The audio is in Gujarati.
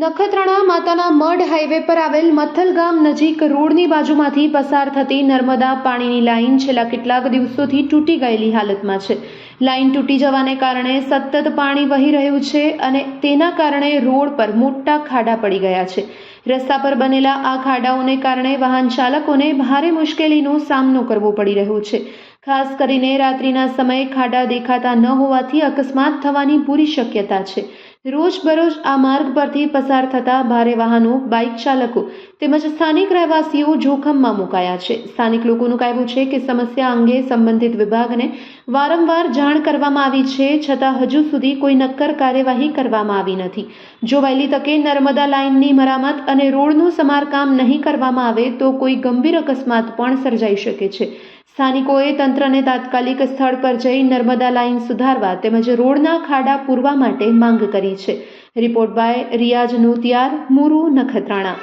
નખત્રાણા માતાના મઢ હાઈવે પર આવેલ મથલ ગામ નજીક રોડની બાજુમાંથી પસાર થતી નર્મદા પાણીની લાઇન છેલ્લા કેટલાક દિવસોથી તૂટી ગયેલી હાલતમાં છે। લાઇન તૂટી જવાને કારણે સતત પાણી વહી રહ્યું છે અને તેના કારણે રોડ પર મોટા ખાડા પડી ગયા છે। રસ્તા પર બનેલા આ ખાડાઓને કારણે વાહન ચાલકોને ભારે મુશ્કેલીનો સામનો કરવો પડી રહ્યો છે। ખાસ કરીને રાત્રિના સમયે ખાડા દેખાતા ન હોવાથી અકસ્માત થવાની પૂરી શક્યતા છે। રોજબરોજ આ માર્ગ પરથી પસાર થતા ભારે વાહનો, બાઇક ચાલકો તેમજ સ્થાનિક રહેવાસીઓ જોખમમાં મુકાયા છે। સ્થાનિક લોકોનું કહેવું છે કે સમસ્યા અંગે સંબંધિત વિભાગને વારંવાર જાણ કરવામાં આવી છે, છતાં હજુ સુધી કોઈ નક્કર કાર્યવાહી કરવામાં આવી નથી। જો વહેલી તકે નર્મદા લાઇનની મરામત અને રોડનું સમારકામ નહીં કરવામાં આવે તો કોઈ ગંભીર અકસ્માત પણ સર્જાઈ શકે છે। સ્થાનિકોએ તંત્રને તાત્કાલિક સ્થળ પર જઈ નર્મદા લાઇન સુધારવા તેમજ રોડના ખાડા પૂરવા માટે માંગ કરી છે। Report by Riyaz Notiyar, Muru, Nakhatrana.